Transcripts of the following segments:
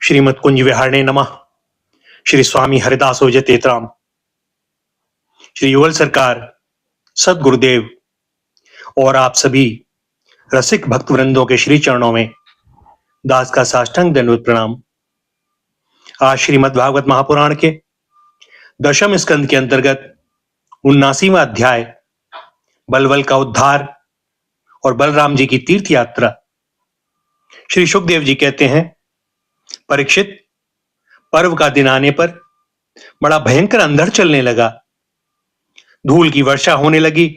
श्रीमद कुंज विहारणे नमः। श्री स्वामी हरिदासो जतेतराम, श्री युगल सरकार, सदगुरुदेव और आप सभी रसिक भक्त वृंदों के श्री चरणों में दास का साष्टांग दंडवत प्रणाम। आज श्रीमद् भागवत महापुराण के दशम स्कंद के अंतर्गत 79वां अध्याय बलवल का उद्धार और बलराम जी की तीर्थ यात्रा। श्री सुखदेव जी कहते हैं, परीक्षित, पर्व का दिन आने पर बड़ा भयंकर अंधड़ चलने लगा। धूल की वर्षा होने लगी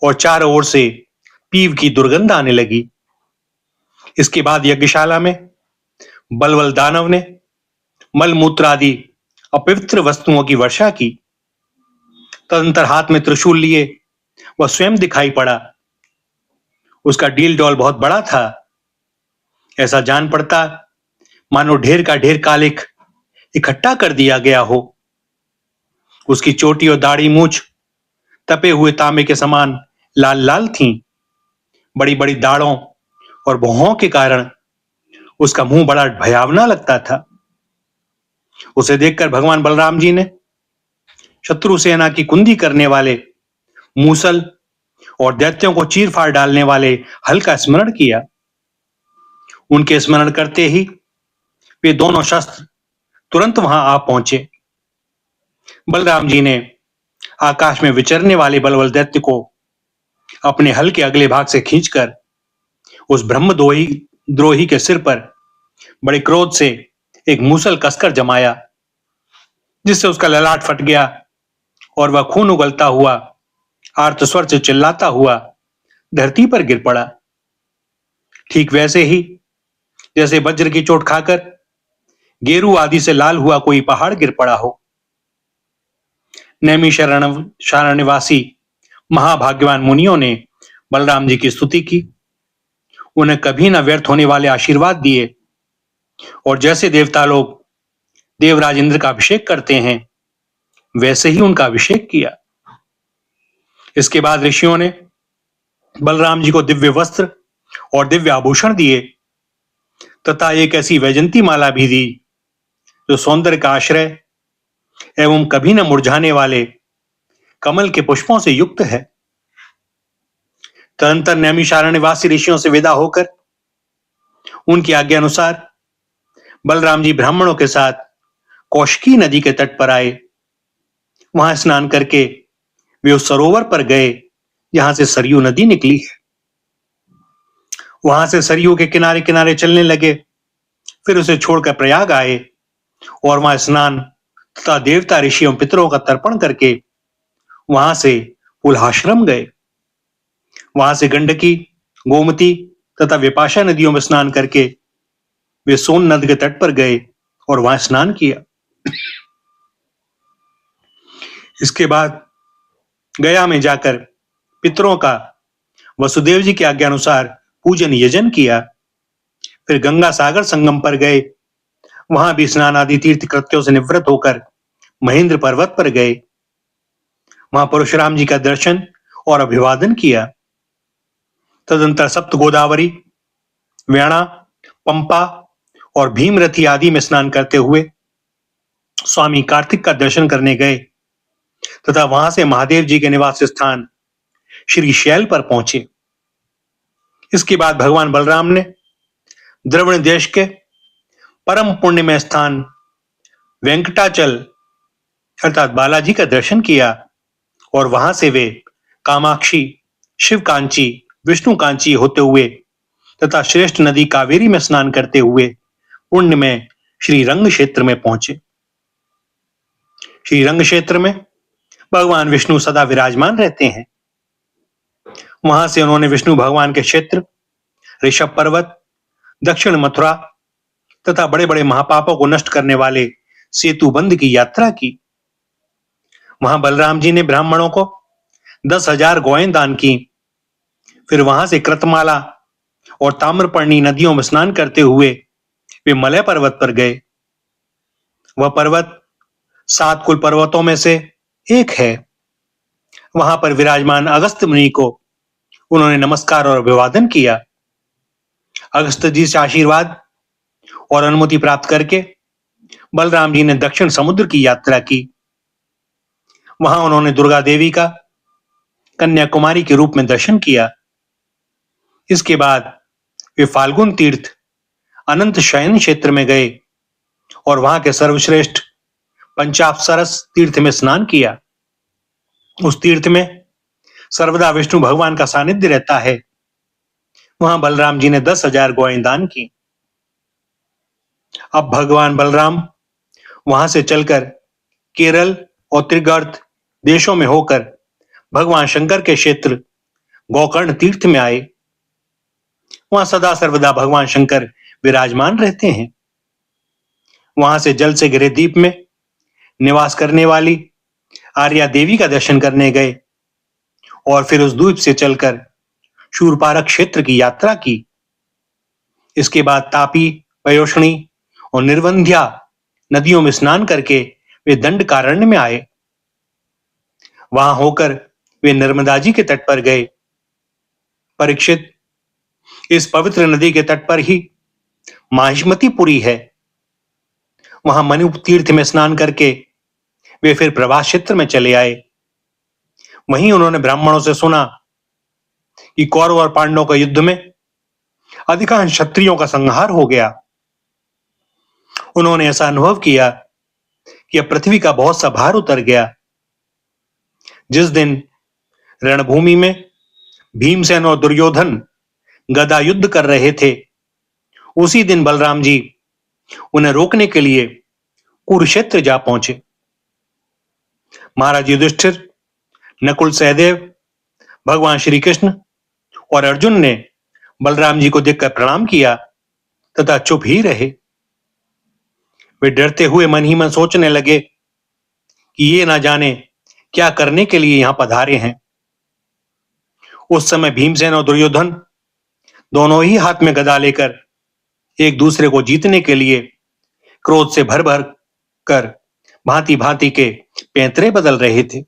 और चारों ओर से पीव की दुर्गंध आने लगी। इसके बाद यज्ञशाला में बलवल दानव ने मलमूत्र आदि अपवित्र वस्तुओं की वर्षा की। तदंतर हाथ में त्रिशूल लिए वह स्वयं दिखाई पड़ा। उसका डील डॉल बहुत बड़ा था। ऐसा जान पड़ता मानो ढेर का ढेर कालिख इकट्ठा कर दिया गया हो। उसकी चोटी और दाढ़ी मूछ तपे हुए तांबे के समान लाल लाल थीं। बड़ी बड़ी दाढ़ों और भौहों के कारण उसका मुंह बड़ा भयावना लगता था। उसे देखकर भगवान बलराम जी ने शत्रु सेना की कुंदी करने वाले मूसल और दैत्यों को चीर फाड़ डालने वाले हल का स्मरण किया। उनके स्मरण करते ही वे दोनों शस्त्र तुरंत वहां आ पहुंचे। बलराम जी ने आकाश में विचरने वाले बलवल दैत्य को अपने हल के अगले भाग से खींचकर उस ब्रह्मद्रोही के सिर पर बड़े क्रोध से एक मूसल कसकर जमाया, जिससे उसका ललाट फट गया और वह खून उगलता हुआ आर्त स्वर से चिल्लाता हुआ धरती पर गिर पड़ा। ठीक वैसे ही जैसे वज्र की चोट खाकर गेरू आदि से लाल हुआ कोई पहाड़ गिर पड़ा हो। नैमिषारण्यवासी महाभाग्यवान मुनियों ने बलराम जी की स्तुति की, उन्हें कभी न व्यर्थ होने वाले आशीर्वाद दिए और जैसे देवता लोग देवराज इंद्र का अभिषेक करते हैं वैसे ही उनका अभिषेक किया। इसके बाद ऋषियों ने बलराम जी को दिव्य वस्त्र और दिव्य आभूषण दिए तथा एक ऐसी वैजंती माला भी दी जो सौंदर्य का आश्रय एवं कभी न मुरझाने वाले कमल के पुष्पों से युक्त है। तदंतर नैमिषारण्यवासी ऋषियों से विदा होकर उनकी आज्ञा अनुसार बलराम जी ब्राह्मणों के साथ कौशिकी नदी के तट पर आए। वहां स्नान करके वे उस सरोवर पर गए जहां से सरयू नदी निकली है। वहां से सरयू के किनारे किनारे चलने लगे, फिर उसे छोड़कर प्रयाग आए और वहां स्नान तथा देवता ऋषि एवं पितरों का तर्पण करके वहां से पुलहाश्रम गए। वहां से गंडकी, गोमती तथा विपाशा नदियों में स्नान करके वे सोन नद के तट पर गए और वहां स्नान किया। इसके बाद गया में जाकर पितरों का वसुदेव जी की आज्ञा अनुसार पूजन यजन किया। फिर गंगा सागर संगम पर गए। वहां भी स्नान आदि तीर्थ कृत्यों से निवृत्त होकर महेंद्र पर्वत पर गए। वहां परशुराम जी का दर्शन और अभिवादन किया। तदंतर सप्त गोदावरी, वेणा, पंपा और भीमरथी आदि में स्नान करते हुए स्वामी कार्तिक का दर्शन करने गए तथा वहां से महादेव जी के निवास स्थान श्री शैल पर पहुंचे। इसके बाद भगवान बलराम ने द्रविड़ देश के परम पुण्यमय स्थान वेंकटाचल अर्थात बालाजी का दर्शन किया और वहां से वे कामाक्षी, शिव कांची, विष्णु कांची होते हुए तथा श्रेष्ठ नदी कावेरी में स्नान करते हुए पुण्य में श्री रंग क्षेत्र में पहुंचे। श्री रंग क्षेत्र में भगवान विष्णु सदा विराजमान रहते हैं। वहां से उन्होंने विष्णु भगवान के क्षेत्र ऋषभ पर्वत, दक्षिण मथुरा तथा बड़े बड़े महापापों को नष्ट करने वाले सेतुबंध की यात्रा की। वहां बलराम जी ने ब्राह्मणों को 10,000 गौएं दान की। फिर वहां से कृतमाला और ताम्रपर्णी नदियों में स्नान करते हुए वे मलय पर्वत पर गए। वह पर्वत 7 कुल पर्वतों में से एक है। वहां पर विराजमान अगस्त्य मुनि को उन्होंने नमस्कार और अभिवादन किया। अगस्त्य जी से आशीर्वाद और अनुमति प्राप्त करके बलराम जी ने दक्षिण समुद्र की यात्रा की। वहां उन्होंने दुर्गा देवी का कन्याकुमारी के रूप में दर्शन किया। इसके बाद वे फाल्गुन तीर्थ अनंत शयन क्षेत्र में गए और वहां के सर्वश्रेष्ठ पंचाप्सरस तीर्थ में स्नान किया। उस तीर्थ में सर्वदा विष्णु भगवान का सानिध्य रहता है। वहां बलराम जी ने 10,000 गौएं दान की। अब भगवान बलराम वहां से चलकर केरल और त्रिगर्त देशों में होकर भगवान शंकर के क्षेत्र गोकर्ण तीर्थ में आए। वहां सदा सर्वदा भगवान शंकर विराजमान रहते हैं। वहां से जल से घिरे द्वीप में निवास करने वाली आर्या देवी का दर्शन करने गए और फिर उस द्वीप से चलकर शूरपारक क्षेत्र की यात्रा की। इसके बाद तापी, पयोष्णी और निर्वंध्या नदियों में स्नान करके वे दंडकारण्य में आए। वहां होकर वे नर्मदा जी के तट पर गए। परीक्षित, इस पवित्र नदी के तट पर ही माहिष्मतीपुरी है। वहां मनु तीर्थ में स्नान करके वे फिर प्रवास क्षेत्र में चले आए। वहीं उन्होंने ब्राह्मणों से सुना कि कौरव और पांडवों के युद्ध में अधिकांश क्षत्रियों का संहार हो गया। उन्होंने ऐसा अनुभव किया कि अब पृथ्वी का बहुत सा भार उतर गया। जिस दिन रणभूमि में भीमसेन और दुर्योधन गदा युद्ध कर रहे थे, उसी दिन बलराम जी उन्हें रोकने के लिए कुरुक्षेत्र जा पहुंचे। महाराज युधिष्ठिर, नकुल, सहदेव, भगवान श्री कृष्ण और अर्जुन ने बलराम जी को देखकर प्रणाम किया तथा चुप ही रहे। वे डरते हुए मन ही मन सोचने लगे कि ये ना जाने क्या करने के लिए यहां पधारे हैं। उस समय भीमसेन और दुर्योधन दोनों ही हाथ में गदा लेकर एक दूसरे को जीतने के लिए क्रोध से भर भर कर भांति भांति के पैंतरे बदल रहे थे।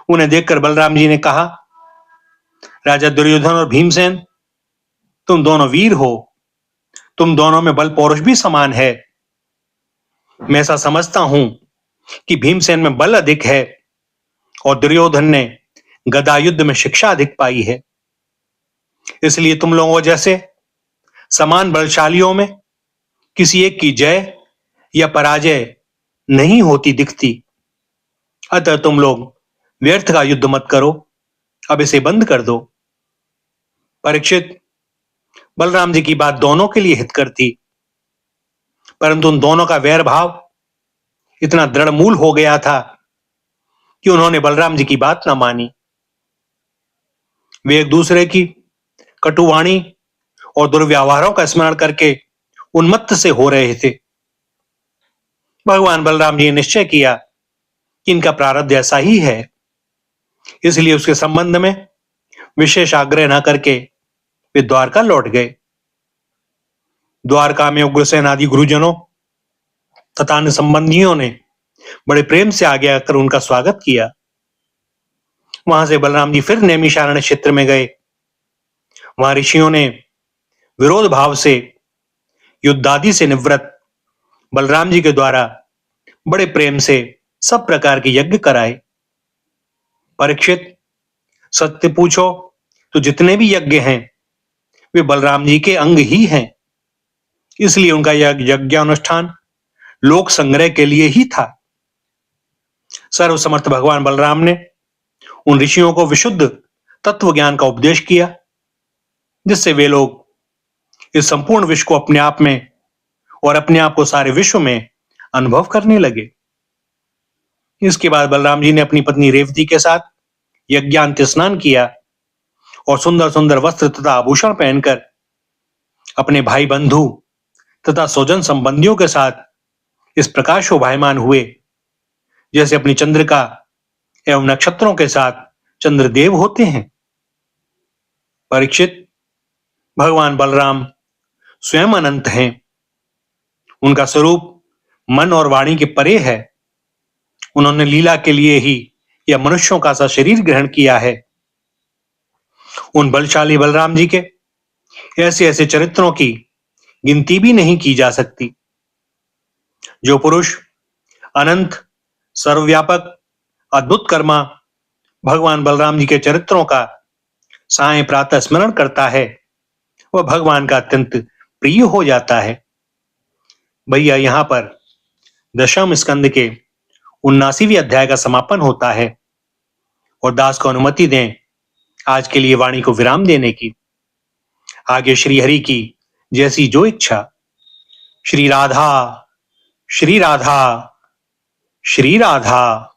उन्हें देखकर बलराम जी ने कहा, राजा दुर्योधन और भीमसेन, तुम दोनों वीर हो। तुम दोनों में बल पौरुष भी समान है। मैं ऐसा समझता हूं कि भीमसेन में बल अधिक है और दुर्योधन ने गदा युद्ध में शिक्षा अधिक पाई है। इसलिए तुम लोगों जैसे समान बलशालियों में किसी एक की जय या पराजय नहीं होती दिखती। अतः तुम लोग व्यर्थ का युद्ध मत करो, अब इसे बंद कर दो। परीक्षित, बलराम जी की बात दोनों के लिए हितकर थी, परंतु उन दोनों का वैर भाव इतना दृढ़मूल हो गया था कि उन्होंने बलराम जी की बात न मानी। वे एक दूसरे की कटुवाणी और दुर्व्यवहारों का स्मरण करके उन्मत्त से हो रहे थे। भगवान बलराम जी ने निश्चय किया कि इनका प्रारब्ध ऐसा ही है, इसलिए उसके संबंध में विशेष आग्रह न करके वे द्वारका लौट गए। द्वारका में उग्रसेन आदि गुरुजनों तथा अन्य संबंधियों ने बड़े प्रेम से आगे आकर उनका स्वागत किया। वहां से बलराम जी फिर नैमिषारण्य क्षेत्र में गए। वहां ऋषियों ने विरोध भाव से युद्धादि से निवृत्त बलराम जी के द्वारा बड़े प्रेम से सब प्रकार के यज्ञ कराए। परीक्षित, सत्य पूछो तो जितने भी यज्ञ हैं वे बलराम जी के अंग ही हैं। इसलिए उनका यह यज्ञानुष्ठान लोक संग्रह के लिए ही था। सर्वसमर्थ भगवान बलराम ने उन ऋषियों को विशुद्ध तत्व ज्ञान का उपदेश किया, जिससे वे लोग इस संपूर्ण विश्व को अपने आप में और अपने आप को सारे विश्व में अनुभव करने लगे। इसके बाद बलराम जी ने अपनी पत्नी रेवती के साथ यज्ञांत स्नान किया और सुंदर सुंदर वस्त्र तथा आभूषण पहनकर अपने भाई बंधु तथा स्वजन संबंधियों के साथ इस प्रकार शोभायमान हुए जैसे अपनी चंद्रिका एवं नक्षत्रों के साथ चंद्रदेव होते हैं। परीक्षित, भगवान बलराम स्वयं अनंत हैं। उनका स्वरूप मन और वाणी के परे है। उन्होंने लीला के लिए ही यह मनुष्यों का सा शरीर ग्रहण किया है। उन बलशाली बलराम जी के ऐसे ऐसे चरित्रों की गिनती भी नहीं की जा सकती। जो पुरुष अनंत, सर्वव्यापक, अद्भुत कर्मा भगवान बलराम जी के चरित्रों का साय प्रातः स्मरण करता है, वह भगवान का अत्यंत प्रिय हो जाता है। भैया, यहाँ पर दशम स्कंद के 79वें अध्याय का समापन होता है और दास को अनुमति दें आज के लिए वाणी को विराम देने की। आगे श्री हरि की जैसी जो इच्छा। श्री राधा, श्री राधा, श्री राधा।